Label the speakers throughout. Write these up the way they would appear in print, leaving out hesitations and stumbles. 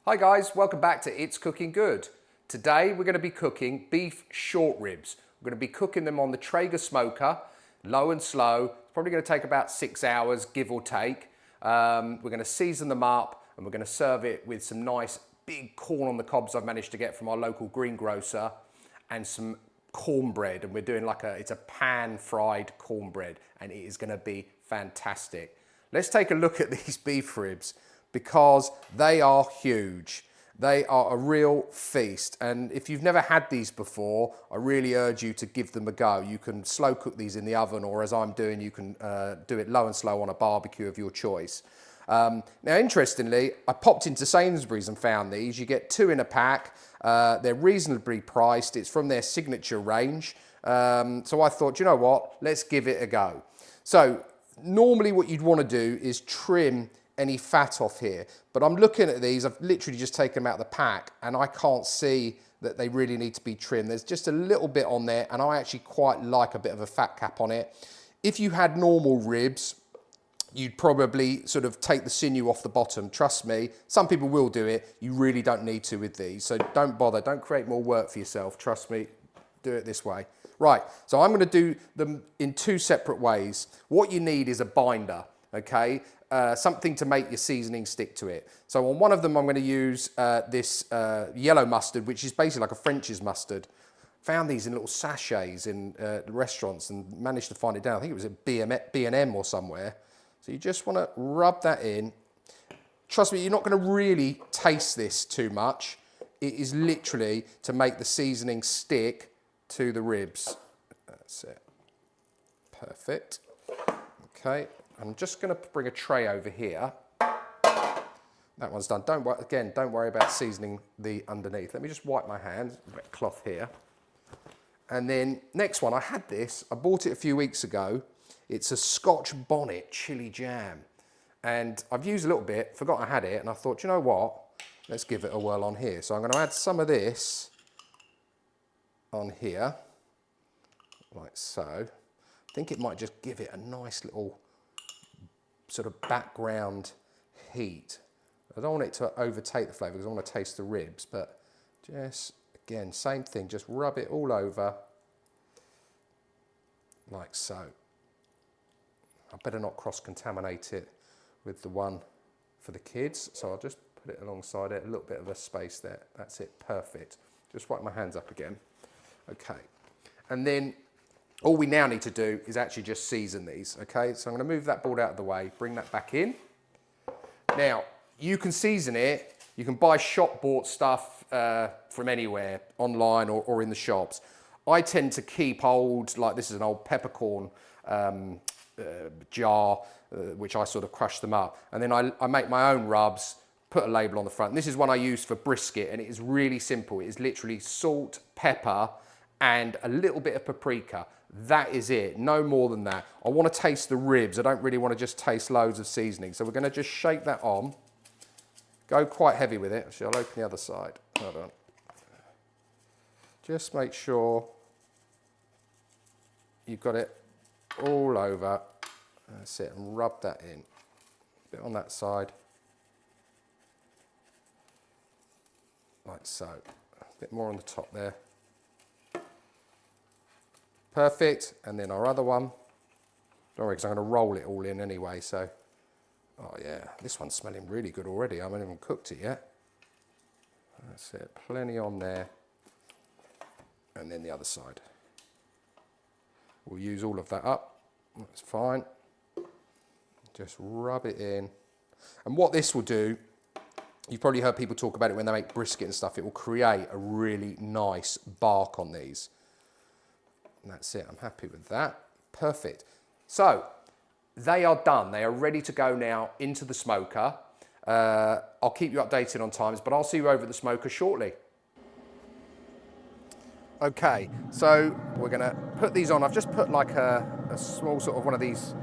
Speaker 1: Hi guys, welcome back to It's Cooking Good. Today we're going to be cooking beef short ribs. We're going to be cooking them on the Traeger smoker, low and slow. It's probably going to take about 6 hours, give or take. We're going to season them up and we're going to serve it with some nice big corn on the cobs I've managed to get from our local greengrocer and some cornbread. And we're doing it's a pan fried cornbread and it is going to be fantastic. Let's take a look at these beef ribs, because they are huge. They are a real feast. And if you've never had these before, I really urge you to give them a go. You can slow cook these in the oven, or as I'm doing, you can do it low and slow on a barbecue of your choice. Now, interestingly, I popped into Sainsbury's and found these. You get 2 in a pack. They're reasonably priced. It's from their signature range. So I thought, you know what? Let's give it a go. So normally what you'd want to do is trim any fat off here, but I'm looking at these, I've literally just taken them out of the pack and I can't see that they really need to be trimmed. There's just a little bit on there and I actually quite like a bit of a fat cap on it. If you had normal ribs, you'd probably sort of take the sinew off the bottom. Trust me, some people will do it. You really don't need to with these. So don't bother, don't create more work for yourself. Trust me, do it this way. Right, so I'm gonna do them in 2 separate ways. What you need is a binder, okay? Something to make your seasoning stick to it. So on one of them, I'm going to use this yellow mustard, which is basically like a French's mustard. Found these in little sachets in restaurants and managed to find it down. I think it was at B&M or somewhere. So you just want to rub that in. Trust me, you're not going to really taste this too much. It is literally to make the seasoning stick to the ribs. That's it. Perfect. Okay. I'm just going to bring a tray over here. That one's done. Don't worry about seasoning the underneath. Let me just wipe my hands, wet cloth here. And then next one, I had this. I bought it a few weeks ago. It's a Scotch bonnet chili jam. And I've used a little bit, forgot I had it, and I thought, you know what? Let's give it a whirl on here. So I'm going to add some of this on here, like so. I think it might just give it a nice little sort of background heat. I don't want it to overtake the flavour because I want to taste the ribs, but just, again, same thing, just rub it all over, like so. I better not cross-contaminate it with the one for the kids, so I'll just put it alongside it, a little bit of a space there. That's it, perfect. Just wipe my hands up again. Okay, and then all we now need to do is actually just season these, okay? So I'm going to move that board out of the way, bring that back in. Now, you can season it. You can buy shop-bought stuff from anywhere, online or in the shops. I tend to keep old, like this is an old peppercorn jar, which I sort of crush them up. And then I make my own rubs, put a label on the front. And this is one I use for brisket, and it is really simple. It is literally salt, pepper, and a little bit of paprika. That is it, no more than that. I want to taste the ribs. I don't really want to just taste loads of seasoning. So we're going to just shake that on. Go quite heavy with it. Actually, I'll open the other side. Hold on. Just make sure you've got it all over. That's it, and rub that in. A bit on that side. Like so. A bit more on the top there. Perfect, and then our other one. Don't worry, because I'm going to roll it all in anyway, so. Oh yeah, this one's smelling really good already. I haven't even cooked it yet. That's it, plenty on there. And then the other side. We'll use all of that up, that's fine. Just rub it in. And what this will do, you've probably heard people talk about it when they make brisket and stuff, it will create a really nice bark on these. And that's it, I'm happy with that. Perfect. So, they are done. They are ready to go now into the smoker. I'll keep you updated on times, but I'll see you over at the smoker shortly. Okay, so we're gonna put these on. I've just put like a small sort of one of these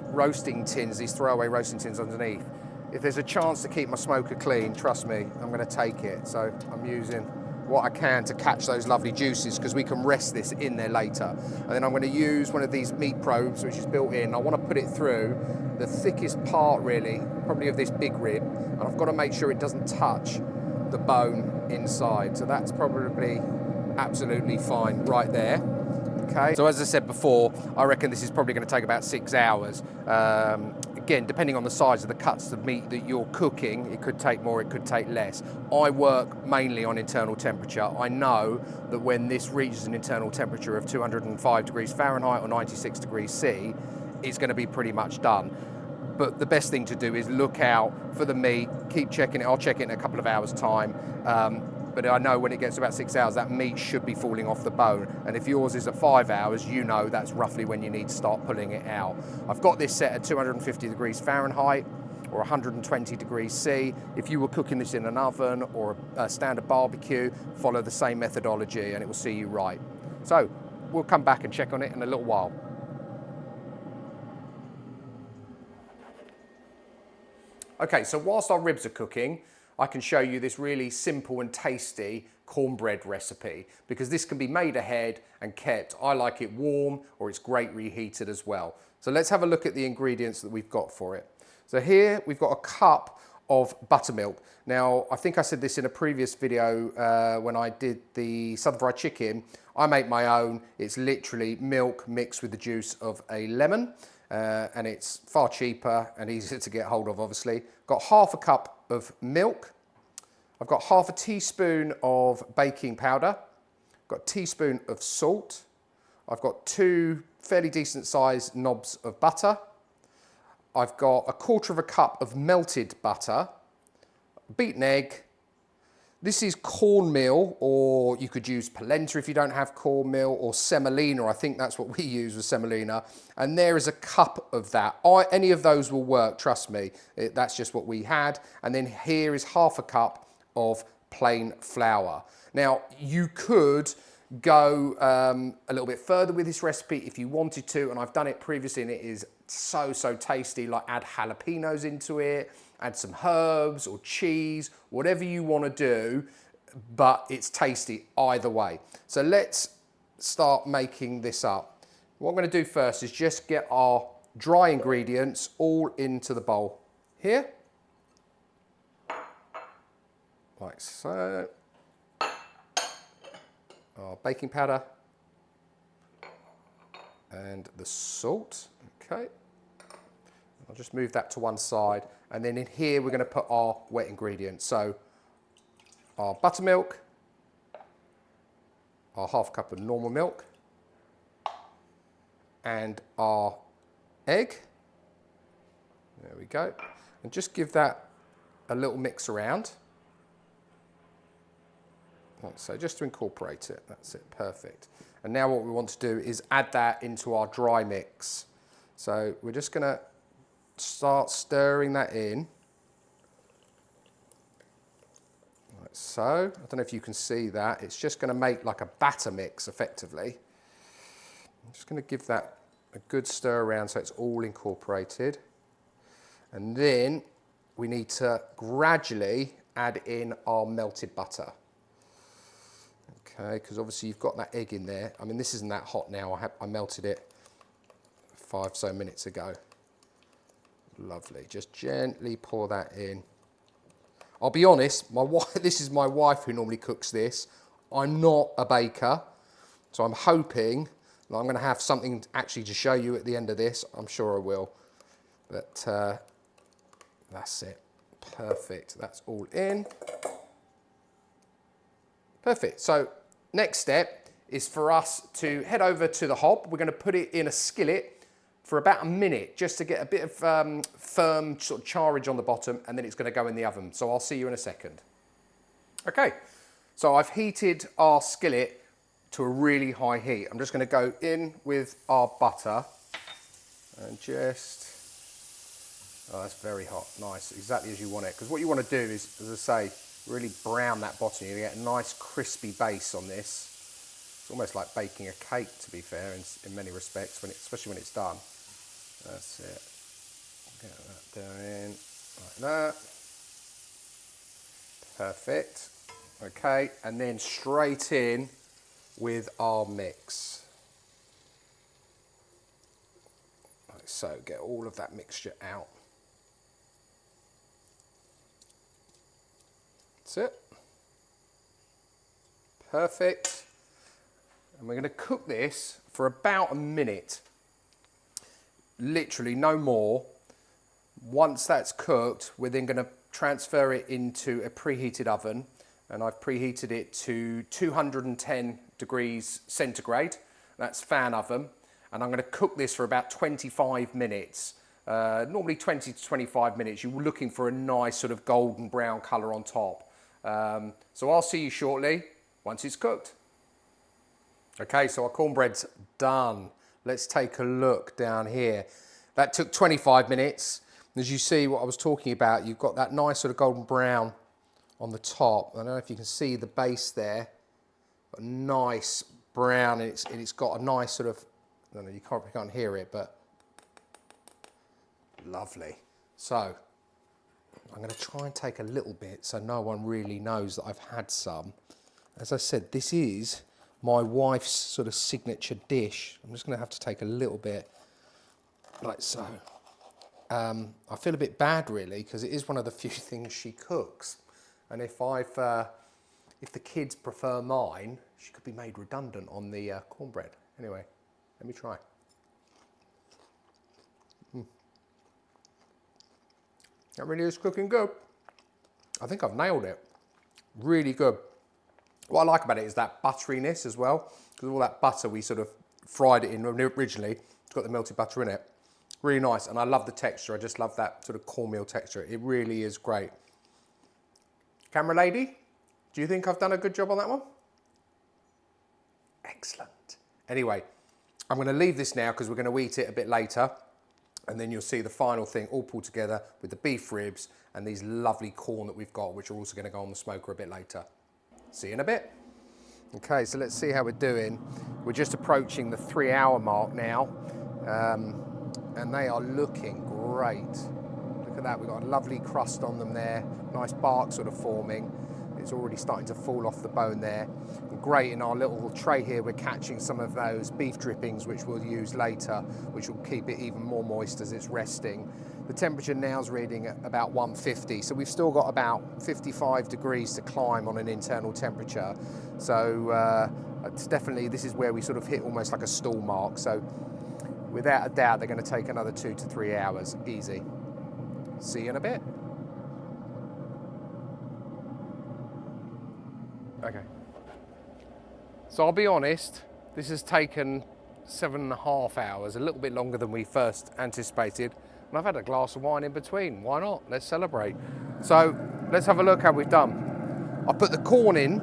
Speaker 1: roasting tins, these throwaway roasting tins underneath. If there's a chance to keep my smoker clean, trust me, I'm gonna take it. So I'm using what I can to catch those lovely juices, because we can rest this in there later. And then I'm going to use one of these meat probes, which is built in. I want to put it through the thickest part, really, probably of this big rib, and I've got to make sure it doesn't touch the bone inside. So that's probably absolutely fine right there. Okay, so as I said before, I reckon this is probably going to take about 6 hours. Again, depending on the size of the cuts of meat that you're cooking, it could take more, it could take less. I work mainly on internal temperature. I know that when this reaches an internal temperature of 205 degrees Fahrenheit or 96 degrees C, it's going to be pretty much done. But the best thing to do is look out for the meat, keep checking it. I'll check it in a couple of hours' time. But I know when it gets to about 6 hours, that meat should be falling off the bone. And if yours is at 5 hours, you know that's roughly when you need to start pulling it out. I've got this set at 250 degrees Fahrenheit or 120 degrees C. If you were cooking this in an oven or a standard barbecue, follow the same methodology and it will see you right. So we'll come back and check on it in a little while. Okay, so whilst our ribs are cooking, I can show you this really simple and tasty cornbread recipe because this can be made ahead and kept. I like it warm or it's great reheated as well. So let's have a look at the ingredients that we've got for it. So here we've got a cup of buttermilk. Now, I think I said this in a previous video when I did the southern fried chicken. I make my own. It's literally milk mixed with the juice of a lemon. And it's far cheaper and easier to get hold of, obviously. Got half a cup of milk. I've got half a teaspoon of baking powder. Got a teaspoon of salt. I've got 2 fairly decent sized knobs of butter. I've got a quarter of a cup of melted butter, beaten egg. This is cornmeal, or you could use polenta if you don't have cornmeal, or semolina. I think that's what we use with semolina. And there is a cup of that. Any of those will work, trust me. That's just what we had. And then here is half a cup of plain flour. Now, you could go a little bit further with this recipe if you wanted to, and I've done it previously and it is so tasty. Like, add jalapenos into it, add some herbs or cheese, whatever you want to do, but it's tasty either way. So let's start making this up. What I'm going to do first is just get our dry ingredients all into the bowl here, like so. Our baking powder and the salt. Okay, I'll just move that to one side, and then in here we're going to put our wet ingredients. So our buttermilk, our half cup of normal milk, and our egg. There we go. And just give that a little mix around. So just to incorporate it, that's it, perfect. And now what we want to do is add that into our dry mix. So we're just gonna start stirring that in. Like so, I don't know if you can see that. It's just gonna make like a batter mix effectively. I'm just gonna give that a good stir around so it's all incorporated. And then we need to gradually add in our melted butter. Okay, because obviously you've got that egg in there. I mean, this isn't that hot now. I melted it 5 so minutes ago. Lovely. Just gently pour that in. I'll be honest, this is my wife who normally cooks this. I'm not a baker, so I'm hoping that I'm going to have something actually to show you at the end of this. I'm sure I will. But that's it. Perfect. That's all in. Perfect. So next step is for us to head over to the hob. We're going to put it in a skillet for about a minute just to get a bit of firm sort of charage on the bottom, and then it's going to go in the oven. So I'll see you in a second. Okay, so I've heated our skillet to a really high heat. I'm just going to go in with our butter and just, oh, that's very hot. Nice, exactly as you want it. Because what you want to do is, as I say, really brown that bottom. You get a nice crispy base on this. It's almost like baking a cake, to be fair, in many respects, especially when it's done. That's it. Get that down like that. Perfect. Okay, and then straight in with our mix. Like so, get all of that mixture out. That's it. Perfect. And we're going to cook this for about a minute. Literally no more. Once that's cooked, we're then going to transfer it into a preheated oven. And I've preheated it to 210 degrees centigrade. That's fan oven. And I'm going to cook this for about 25 minutes. Normally 20 to 25 minutes. You're looking for a nice sort of golden brown colour on top. So I'll see you shortly once it's cooked. Okay, so our cornbread's done. Let's take a look down here. That took 25 minutes. As you see what I was talking about, you've got that nice sort of golden brown on the top. I don't know if you can see the base there. A nice brown, and it's got a nice sort of, I don't know, you can't hear it, but lovely. So I'm going to try and take a little bit so no one really knows that I've had some. As I said, this is my wife's sort of signature dish. I'm just going to have to take a little bit, like so. I feel a bit bad really, because it is one of the few things she cooks. And if the kids prefer mine, she could be made redundant on the cornbread. Anyway, let me try. That really is cooking good. I think I've nailed it. Really good. What I like about it is that butteriness as well, because all that butter we sort of fried it in originally. It's got the melted butter in it. Really nice, and I love the texture. I just love that sort of cornmeal texture. It really is great. Camera lady, do you think I've done a good job on that one? Excellent. Anyway, I'm going to leave this now because we're going to eat it a bit later. And then you'll see the final thing all pulled together with the beef ribs and these lovely corn that we've got, which are also going to go on the smoker a bit later. See you in a bit. Okay, so let's see how we're doing. We're just approaching the 3-hour mark now. And they are looking great. Look at that, we've got a lovely crust on them there. Nice bark sort of forming. It's already starting to fall off the bone there. And great, in our little tray here, we're catching some of those beef drippings, which we'll use later, which will keep it even more moist as it's resting. The temperature now is reading at about 150, so we've still got about 55 degrees to climb on an internal temperature. So it's definitely, this is where we sort of hit almost like a stall mark. So without a doubt, they're going to take another 2 to 3 hours, easy. See you in a bit. Okay. So I'll be honest, this has taken 7.5 hours, a little bit longer than we first anticipated. And I've had a glass of wine in between. Why not? Let's celebrate. So let's have a look how we've done. I put the corn in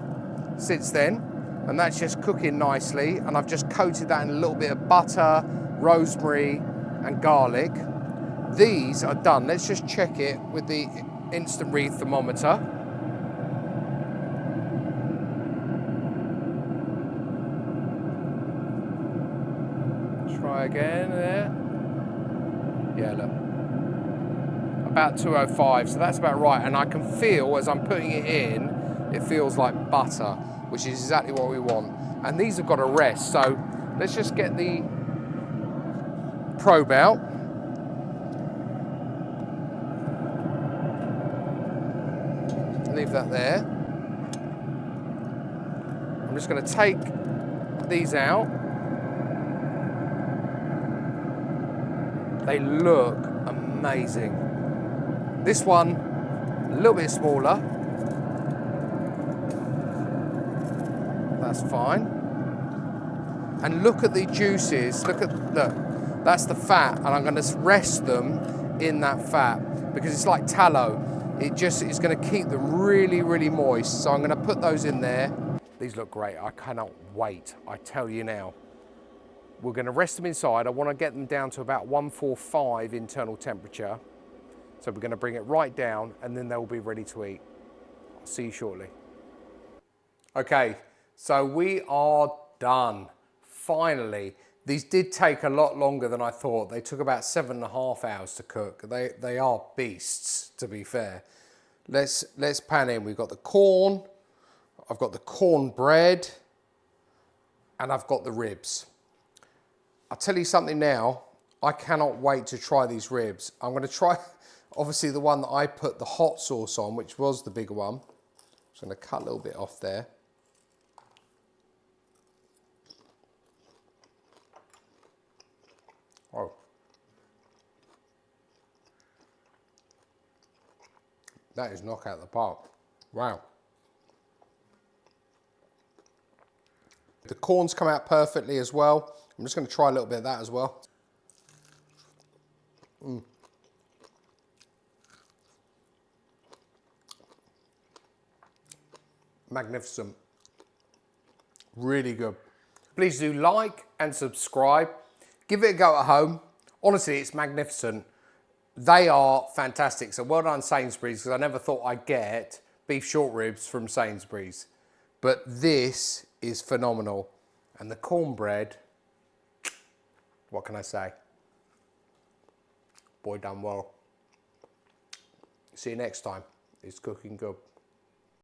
Speaker 1: since then, and that's just cooking nicely. And I've just coated that in a little bit of butter, rosemary, and garlic. These are done. Let's just check it with the instant read thermometer. Try again there. Yeah, look. About 205, so that's about right. And I can feel, as I'm putting it in, it feels like butter, which is exactly what we want. And these have got to rest, so let's just get the probe out. Leave that there. I'm just going to take these out. They look amazing. This one, a little bit smaller. That's fine. And look at the juices. Look, that's the fat, and I'm going to rest them in that fat because it's like tallow. It just is going to keep them really, really moist. So I'm going to put those in there. These look great. I cannot wait. I tell you now. We're going to rest them inside. I want to get them down to about 145 internal temperature. So we're going to bring it right down, and then they'll be ready to eat. I'll see you shortly. Okay, so we are done. Finally. These did take a lot longer than I thought. They took about 7.5 hours to cook. They are beasts, to be fair. Let's pan in. We've got the corn, I've got the cornbread, and I've got the ribs. I'll tell you something now, I cannot wait to try these ribs. I'm going to try, obviously, the one that I put the hot sauce on, which was the bigger one. I'm just going to cut a little bit off there. That is knockout the park. Wow. The corn's come out perfectly as well. I'm just going to try a little bit of that as well. Magnificent. Really good. Please do like and subscribe. Give it a go at home. Honestly, it's magnificent. They are fantastic. So well done Sainsbury's, because I never thought I'd get beef short ribs from Sainsbury's. But this is phenomenal. And the cornbread, what can I say? Boy, done well. See you next time. It's cooking good.